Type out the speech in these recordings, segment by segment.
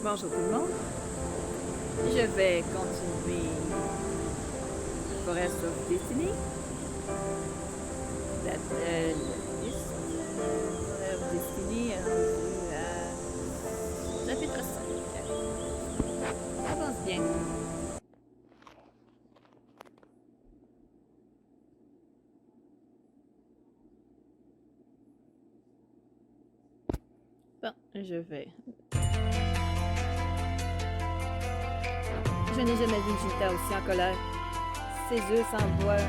Bonjour tout le monde. Je vais continuer Forest of Destiny. La liste Forest of Destiny est rendue à chapitre 5. Ça avance bien. Bon, je vais. Je n'ai jamais vu une Jinta aussi en colère. Ses yeux s'envoient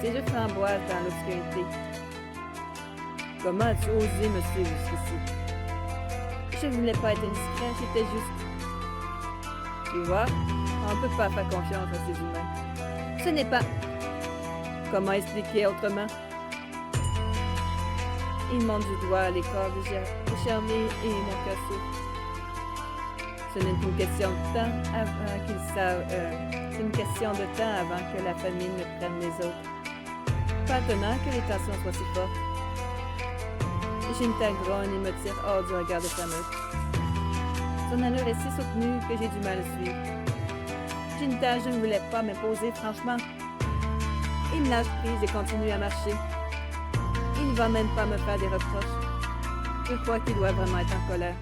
Ses yeux flamboient dans l'obscurité. Comment as-tu osé me suivre jusqu'ici? Je ne voulais pas être indiscret, j'étais juste. Tu vois, on ne peut pas faire confiance à ces humains. Ce n'est pas. Comment expliquer autrement? Il monte du doigt les corps décharnés et mon cœur souffre. Ce n'est qu'une question de temps avant qu'ils savent. C'est une question de temps avant que la famine ne prenne les autres. Pas étonnant que les tensions soient si fortes. Jinta grogne et me tire hors du regard de sa meute. Son allure est si soutenue que j'ai du mal à suivre. Jinta, je ne voulais pas m'imposer, franchement. Il me lâche prise et continue à marcher. Il ne va même pas me faire des reproches. Je crois qu'il doit vraiment être en colère.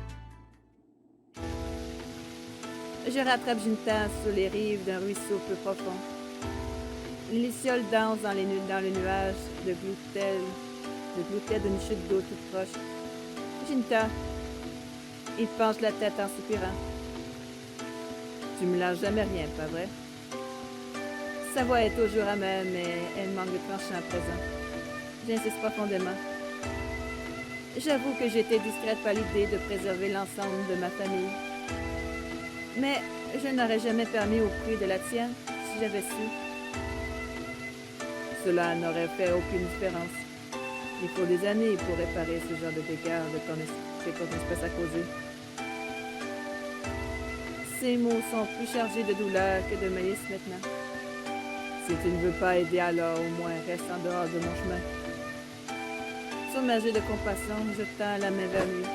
Je rattrape Jinta sur les rives d'un ruisseau peu profond. Les lucioles dansent dans le nuage de gloutets d'une chute d'eau toute proche. Jinta, il penche la tête en soupirant. Tu me lâches jamais rien, pas vrai? Sa voix est toujours amère, mais elle manque de tranchant à présent. J'insiste profondément. J'avoue que j'étais distraite par l'idée de préserver l'ensemble de ma famille. Mais je n'aurais jamais permis au prix de la tienne si j'avais su. Cela n'aurait fait aucune différence. Il faut des années pour réparer ce genre de dégâts que ton espèce a causé. Ces mots sont plus chargés de douleur que de malice maintenant. Si tu ne veux pas aider, alors au moins reste en dehors de mon chemin. Submergé de compassion, je tends la main vers lui.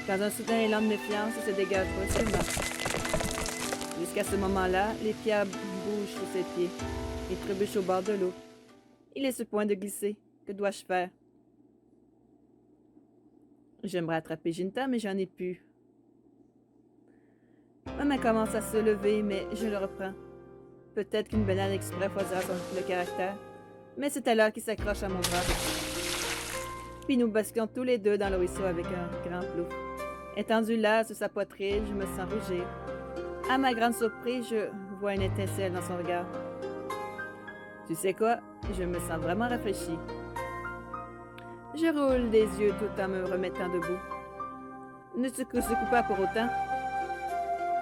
Dans un soudain élan de méfiance, il se dégage brusquement. Jusqu'à ce moment-là, les pierres bougent sous ses pieds et trébuchent au bord de l'eau. Il est sur le point de glisser. Que dois-je faire? J'aimerais attraper Jinta, mais j'en ai plus. Ma main commence à se lever, mais je le reprends. Peut-être qu'une banane exprès choisira le caractère, mais c'est alors qu'il s'accroche à mon bras. Puis nous basculons tous les deux dans le ruisseau avec un grand plouf. Étendu là sur sa poitrine, je me sens rougir. À ma grande surprise, je vois une étincelle dans son regard. Tu sais quoi? Je me sens vraiment rafraîchie. Je roule des yeux tout en me remettant debout. Ne te secoue pas pour autant.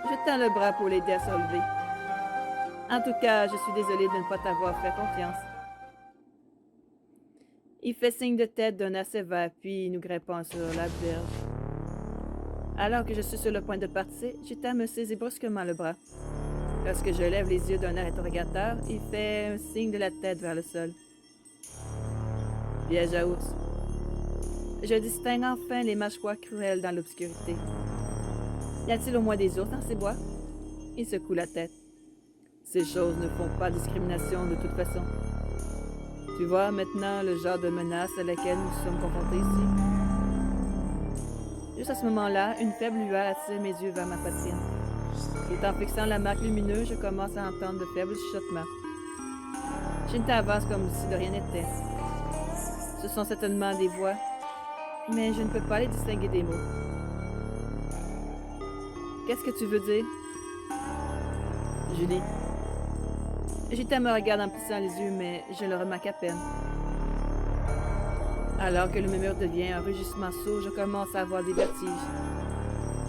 Je tends le bras pour l'aider à se relever. En tout cas, je suis désolée de ne pas t'avoir fait confiance. Il fait signe de tête d'un air sévère, puis nous grimpons sur la berge. Alors que je suis sur le point de partir, Jinta me saisit brusquement le bras. Lorsque je lève les yeux d'un air interrogateur, il fait un signe de la tête vers le sol. Piège à ours. Je distingue enfin les mâchoires cruelles dans l'obscurité. Y a-t-il au moins des ours dans ces bois? Il secoue la tête. Ces choses ne font pas discrimination de toute façon. Tu vois maintenant le genre de menace à laquelle nous sommes confrontés ici? Juste à ce moment-là, une faible lueur attire mes yeux vers ma poitrine. Et en fixant la marque lumineuse, je commence à entendre de faibles chuchotements. Jinta avance comme si de rien n'était. Ce sont certainement des voix, mais je ne peux pas les distinguer des mots. Qu'est-ce que tu veux dire? Julie. Jinta me regarde en plissant les yeux, mais je le remarque à peine. Alors que le murmure devient un rugissement sourd, je commence à avoir des vertiges.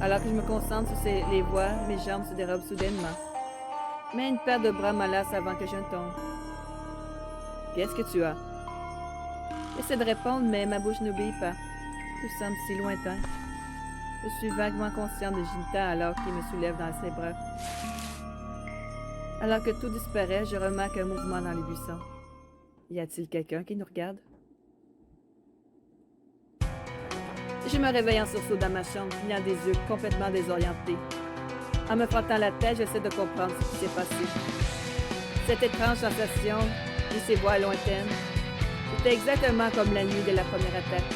Alors que je me concentre sur les voix, mes jambes se dérobent soudainement. Mais une paire de bras m'enlace avant que je ne tombe. Qu'est-ce que tu as? J'essaie de répondre, mais ma bouche n'obéit pas. Tout semble si lointain. Je suis vaguement consciente de Jinta alors qu'il me soulève dans ses bras. Alors que tout disparaît, je remarque un mouvement dans les buissons. Y a-t-il quelqu'un qui nous regarde? Je me réveille en sursaut dans ma chambre, ayant des yeux complètement désorientés. En me frottant la tête, j'essaie de comprendre ce qui s'est passé. Cette étrange sensation et ces voix lointaines, c'était exactement comme la nuit de la première attaque.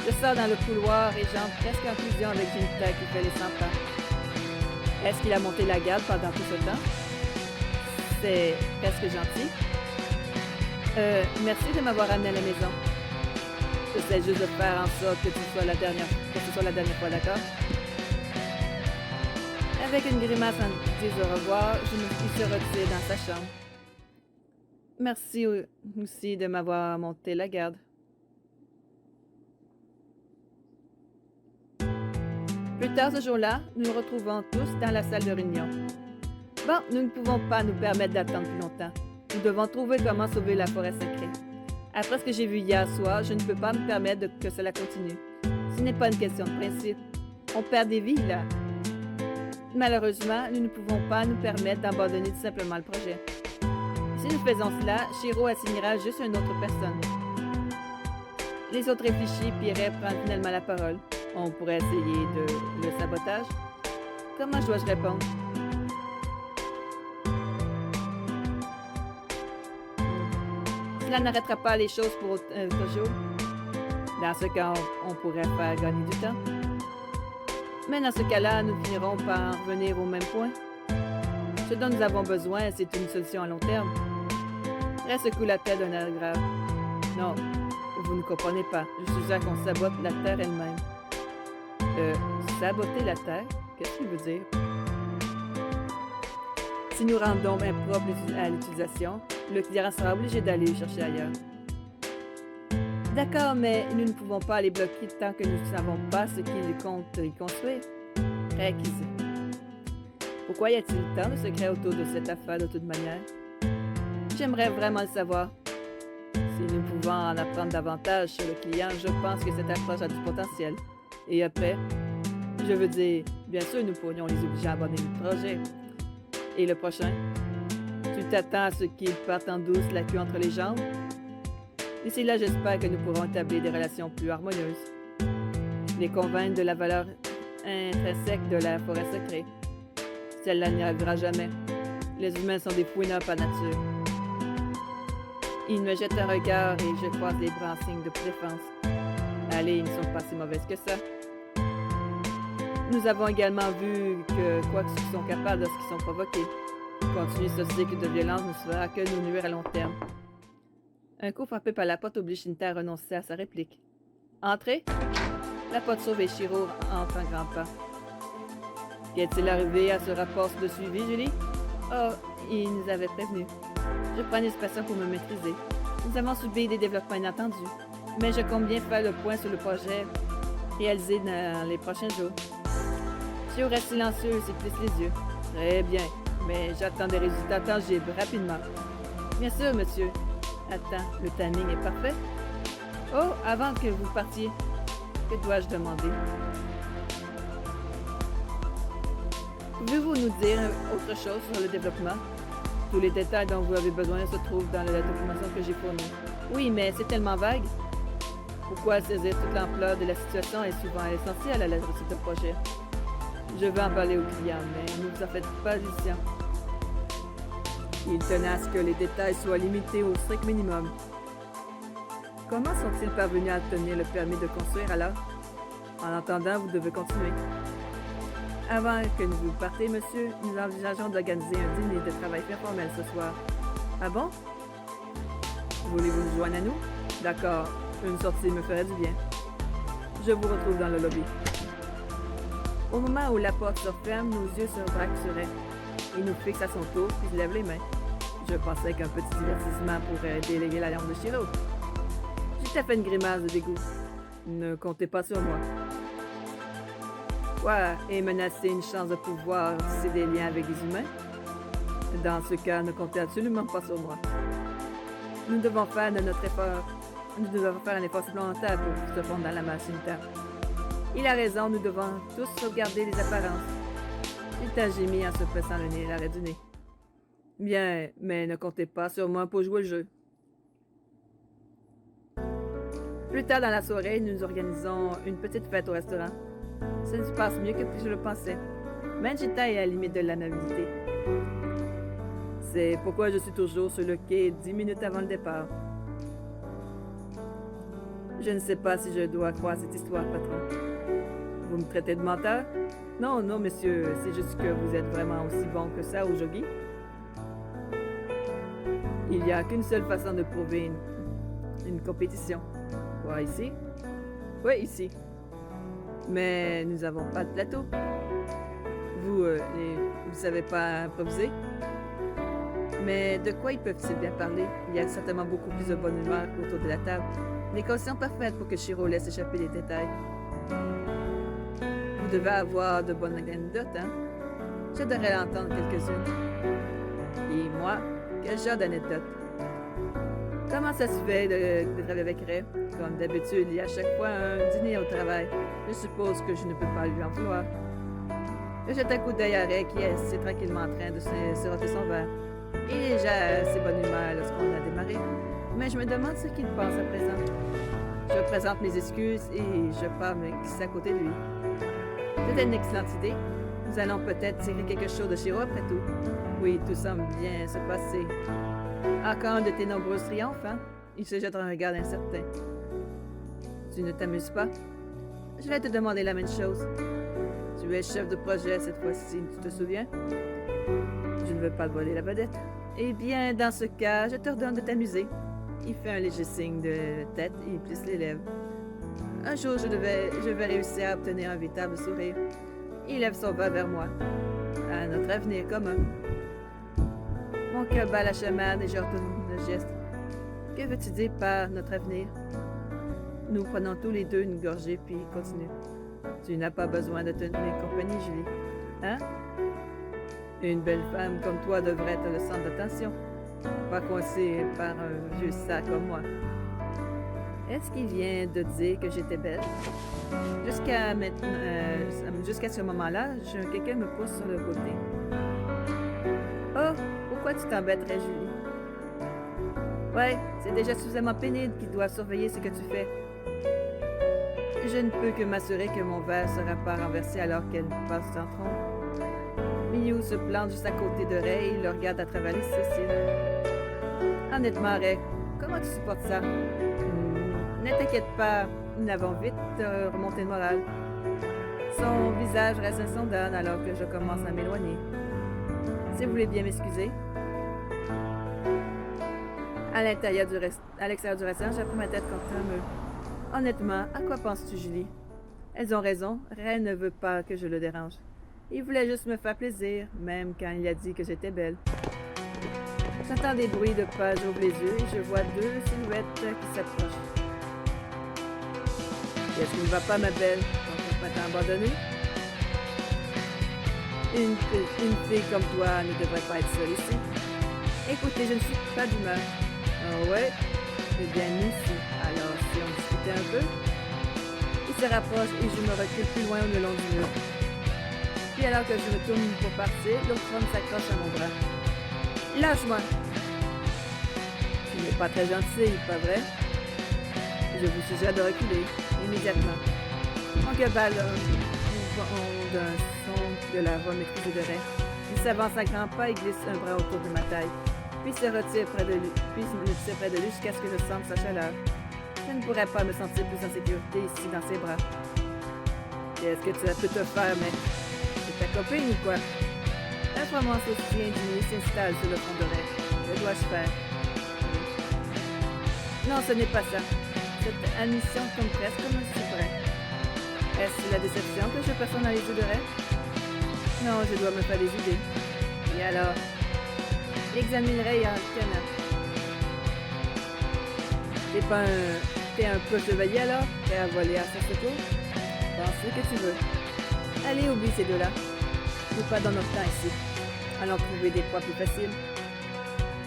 Je sors dans le couloir et j'entre presque en fusion avec Junita qui fait les 100 pas. Est-ce qu'il a monté la garde pendant tout ce temps? C'est presque gentil. Merci de m'avoir amené à la maison. J'essaie juste de faire en sorte que ce soit la dernière fois, d'accord? Avec une grimace en disant au revoir, je me suis retirée dans sa chambre. Merci aussi de m'avoir monté la garde. Plus tard ce jour-là, nous nous retrouvons tous dans la salle de réunion. Bon, nous ne pouvons pas nous permettre d'attendre plus longtemps. Nous devons trouver comment sauver la forêt sacrée. Après ce que j'ai vu hier soir, je ne peux pas me permettre que cela continue. Ce n'est pas une question de principe. On perd des vies, là. Malheureusement, nous ne pouvons pas nous permettre d'abandonner tout simplement le projet. Si nous faisons cela, Shiro assignera juste une autre personne. Les autres réfléchissent puis Ray prend finalement la parole. On pourrait essayer le sabotage. Comment dois-je répondre? Cela n'arrêtera pas les choses pour toujours. Dans ce cas, on pourrait faire gagner du temps. Mais dans ce cas-là, nous finirons par revenir au même point. Ce dont nous avons besoin, c'est une solution à long terme. Ray secoue la tête d'un air grave. Non, vous ne comprenez pas. Je suggère qu'on sabote la Terre elle-même. Saboter la Terre? Qu'est-ce qu'il veut dire? Si nous rendons impropre à l'utilisation, le client sera obligé d'aller chercher ailleurs. D'accord, mais nous ne pouvons pas les bloquer tant que nous ne savons pas ce qu'ils comptent y construire. Réquisé. Pourquoi y a-t-il tant de secrets autour de cette affaire de toute manière? J'aimerais vraiment le savoir. Si nous pouvons en apprendre davantage sur le client, je pense que cette approche a du potentiel. Et après, je veux dire, bien sûr, nous pourrions les obliger à abandonner le projet. Et le prochain? Tu t'attends à ce qu'ils partent en douce, la queue entre les jambes? D'ici là, j'espère que nous pourrons établir des relations plus harmonieuses. Les convaincre de la valeur intrinsèque de la forêt sacrée. Celle-là n'y arrivera jamais. Les humains sont des fouineurs par nature. Ils me jettent un regard et je croise les bras en signe de défense. Allez, ils ne sont pas si mauvaises que ça. Nous avons également vu que quoi qu'ils sont capables lorsqu'ils sont provoqués. Continuer ce cycle de violence ne fera que nous nuire à long terme. Un coup frappé par la porte oblige Shinta à renoncer à sa réplique. Entrez! La porte s'ouvre et Shiro entre en grands pas. Qu'est-il arrivé à ce rapport de suivi, Julie? Oh, il nous avait prévenu. Je prends une expression pour me maîtriser. Nous avons subi des développements inattendus, mais je compte bien faire le point sur le projet réalisé dans les prochains jours. Shiro reste silencieux et se plisse les yeux. Très bien, mais j'attends des résultats tangibles, rapidement. Bien sûr, monsieur. Attends, le timing est parfait. Oh, avant que vous partiez, que dois-je demander? Pouvez-vous nous dire autre chose sur le développement? Tous les détails dont vous avez besoin se trouvent dans la documentation que j'ai fournie. Oui, mais c'est tellement vague. Pourquoi saisir toute l'ampleur de la situation est souvent essentiel à la réussite de projet? Je veux en parler aux clients, mais ne vous en faites pas, Lucien. Il tenait à ce que les détails soient limités au strict minimum. Comment sont-ils parvenus à obtenir le permis de construire alors? En attendant, vous devez continuer. Avant que vous partez, monsieur, nous envisageons d'organiser un dîner de travail informel ce soir. Ah bon? Voulez-vous nous joindre à nous? D'accord, une sortie me ferait du bien. Je vous retrouve dans le lobby. Au moment où la porte se referme, nos yeux se braquent sur elle. Il nous fixe à son tour, puis il lève les mains. Je pensais qu'un petit divertissement pourrait déléguer la lampe de Shiro. J'ai fait une grimace de dégoût. Ne comptez pas sur moi. Quoi, et menacer une chance de pouvoir tisser des liens avec des humains? Dans ce cas, ne comptez absolument pas sur moi. Nous devons faire de notre effort. Nous devons faire un effort supplémentaire pour se fondre dans la masse unitaire. Il a raison, nous devons tous sauvegarder les apparences. Il a gémi en se pressant le nez à l'arrêt du nez. Bien, mais ne comptez pas sur moi pour jouer le jeu. Plus tard dans la soirée, nous organisons une petite fête au restaurant. Ça se passe mieux que je le pensais. Manjita est à la limite de l'amabilité. C'est pourquoi je suis toujours sur le quai 10 minutes avant le départ. Je ne sais pas si je dois croire cette histoire, patron. Vous me traitez de menteur? Non, non, monsieur, c'est juste que vous êtes vraiment aussi bon que ça au jogi. Il n'y a qu'une seule façon de prouver une compétition. Quoi, ici? Oui, ici. Mais nous n'avons pas de plateau. Vous ne savez pas improviser? Mais de quoi ils peuvent-ils bien parler? Il y a certainement beaucoup plus de bonne humeur autour de la table. Une équation parfaite pour que Shiro laisse échapper les détails. Vous devez avoir de bonnes anecdotes, hein? J'adorerais entendre quelques-unes. Et moi, quel genre d'anecdote? Comment ça se fait de travailler avec Ray? Comme d'habitude, il y a à chaque fois un dîner au travail. Je suppose que je ne peux pas lui en vouloir. Je jette un coup d'œil à Ray qui est assez tranquillement en train de se roter son verre. Il est déjà assez bonne humeur lorsqu'on a démarré, mais je me demande ce qu'il pense à présent. Je présente mes excuses et je pars me glisser à côté de lui. C'est une excellente idée. Nous allons peut-être tirer quelque chose de Shiro après tout. Oui, tout semble bien se passer. Encore un de tes nombreux triomphes, hein? Il se jette un regard incertain. Tu ne t'amuses pas? Je vais te demander la même chose. Tu es chef de projet cette fois-ci, tu te souviens? Je ne veux pas te voler la vedette. Eh bien, dans ce cas, je te redonne de t'amuser. Il fait un léger signe de tête et il plisse les lèvres. Un jour, je vais réussir à obtenir un véritable sourire. Il lève son verre vers moi. À notre avenir commun. Mon cœur bat la chamade et je retourne le geste. Que veux-tu dire par notre avenir? Nous prenons tous les deux une gorgée puis continue. Tu n'as pas besoin de tenir compagnie, Julie. Hein? Une belle femme comme toi devrait être le centre d'attention. Pas coincée par un vieux sac comme moi. Est-ce qu'il vient de dire que j'étais belle? Jusqu'à ce moment-là, quelqu'un me pousse sur le côté. Oh, pourquoi tu t'embêterais, Julie? Ouais, c'est déjà suffisamment pénible qu'il doit surveiller ce que tu fais. Je ne peux que m'assurer que mon verre ne sera pas renversé alors qu'elle passe en trompe. Miyu se plante juste à côté de Ray et le regarde à travers les sourcils. Honnêtement, Ray, comment tu supportes ça? Ne t'inquiète pas, nous avons vite remonté le moral. Son visage reste insondable alors que je commence à m'éloigner. Si vous voulez bien m'excuser. À l'extérieur du restaurant, j'ai pris ma tête contre un mur. Honnêtement, à quoi penses-tu, Julie? Elles ont raison, Ray ne veut pas que je le dérange. Il voulait juste me faire plaisir, même quand il a dit que j'étais belle. J'entends des bruits de pas, j'ouvre les yeux et je vois deux silhouettes qui s'approchent. Qu'est-ce qui ne va pas, ma belle? On va t'abandonner? Une fille comme toi ne devrait pas être seule ici. Écoutez, je ne suis pas d'humeur. Ah ouais? Eh bien, nous aussi. Alors, si on discutait un peu? Il se rapproche et je me recule plus loin le long du mur. Puis alors que je me tourne pour partir, l'autre homme s'accroche à mon bras. Lâche-moi! Tu n'es pas très gentil, pas vrai? Je vous suggère de reculer, immédiatement. Mon cœur bat d'un son de la voix maîtrisée de Ray. Il s'avance à grands pas et glisse un bras autour de ma taille. Puis se retire près de lui, jusqu'à ce que je sente sa chaleur. Je ne pourrais pas me sentir plus en sécurité ici dans ses bras. Qu'est-ce que tu as pu te faire, mec? C'est ta copine ou quoi? Un froment aussi indigné s'installe sur le front de Ray. Que dois-je faire? Non, ce n'est pas ça. Cette admission tombe presque comme un secret. Est-ce la déception que je perçois dans les yeux de Ray? Non, je dois me faire des idées. Et alors? J'examine Ray en canard. T'es un peu chevalier alors? Prêt à voler à son secours? Pense ce que tu veux. Allez, oublie ces deux-là. Nous pas dans notre temps ici. Allons trouver des proies plus faciles.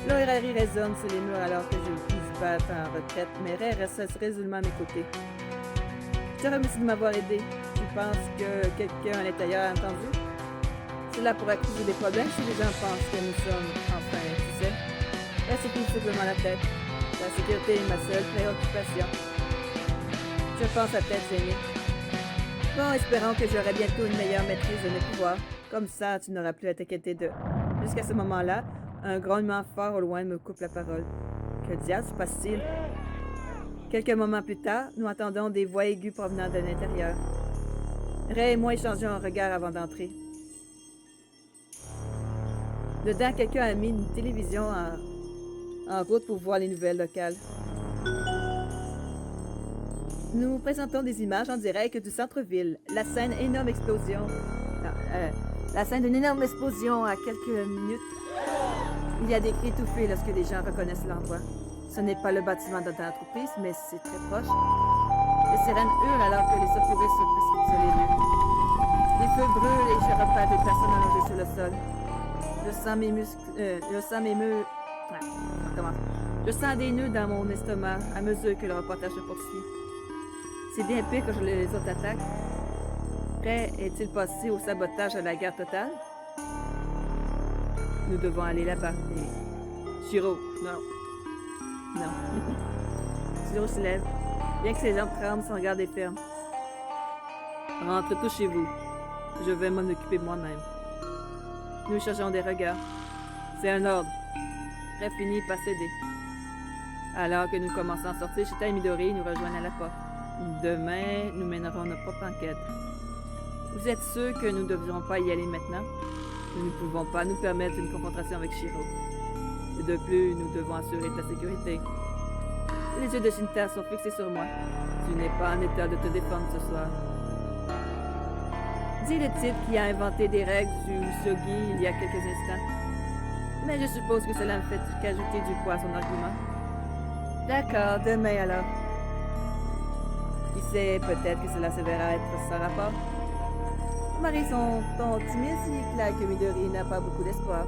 L'oreillerie résonne sur les murs alors que je me bats en retraite, mais Ray reste résolument à mes côtés. Je te remercie de m'avoir aidé. Tu penses que quelqu'un à l'intérieur a entendu? Cela pourrait causer des problèmes si les gens pensent que nous sommes enfin, tu sais. Là, c'est tout simplement la tête. La sécurité est ma seule préoccupation. Je pense à tête gênée. Bon, espérons que j'aurai bientôt une meilleure maîtrise de mes pouvoirs. Comme ça, tu n'auras plus à t'inquiéter d'eux. Jusqu'à ce moment-là, un grognement fort au loin me coupe la parole. Que diable se passe-t-il? Quelques moments plus tard, nous entendons des voix aiguës provenant de l'intérieur. Ray et moi échangeons un regard avant d'entrer. Dedans, quelqu'un a mis une télévision en route pour voir les nouvelles locales. Nous présentons des images en direct du centre-ville. La scène énorme explosion. Non, la scène d'une énorme explosion à quelques minutes. Il y a des cris étouffés lorsque les gens reconnaissent l'endroit. Ce n'est pas le bâtiment de l'entreprise, mais c'est très proche. Les sirènes hurlent alors que les secouristes se précipitent sur les lieux. Les feux brûlent et je repère des personnes allongées sur le sol. Je sens mes muscles... on recommence. Je sens des nœuds dans mon estomac à mesure que le reportage se poursuit. C'est bien pire que les autres attaques. Ray est-il passé au sabotage à la guerre totale? Nous devons aller là-bas. Et... Shiro, non. Non. Shiro se lève. Bien que ses jambes tremblent, son regard est ferme. Rentrez tous chez vous. Je vais m'en occuper moi-même. Nous échangeons des regards. C'est un ordre. Ray finit par céder. Alors que nous commençons à sortir, Chita et Midori nous rejoignent à la porte. Demain, nous mènerons notre propre enquête. Vous êtes sûr que nous ne devrions pas y aller maintenant? Nous ne pouvons pas nous permettre une confrontation avec Shiro. Et de plus, nous devons assurer ta sécurité. Les yeux de Shinta sont fixés sur moi. Tu n'es pas en état de te défendre ce soir. Dit le type qui a inventé des règles du Usogi il y a quelques instants. Mais je suppose que cela ne fait qu'ajouter du poids à son argument. D'accord, demain alors. Qui sait, peut-être que cela se verra être sans rapport. Marie, son ton optimiste, il claque que Midori n'a pas beaucoup d'espoir.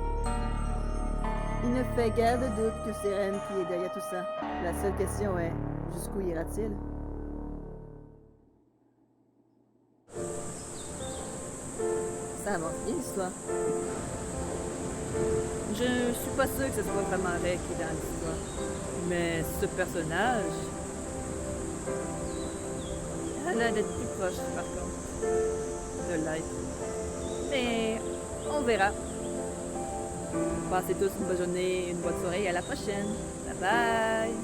Il ne fait guère de doute que c'est Ren qui est derrière tout ça. La seule question est, jusqu'où ira-t-il? Ça avance bien l'histoire. Je suis pas sûre que ce soit vraiment Ray qui est dans l'histoire. Mais ce personnage... Elle a l'air d'être plus proche, par contre, de l'être. Mais on verra. Passez tous une bonne journée, une bonne soirée, à la prochaine. Bye bye!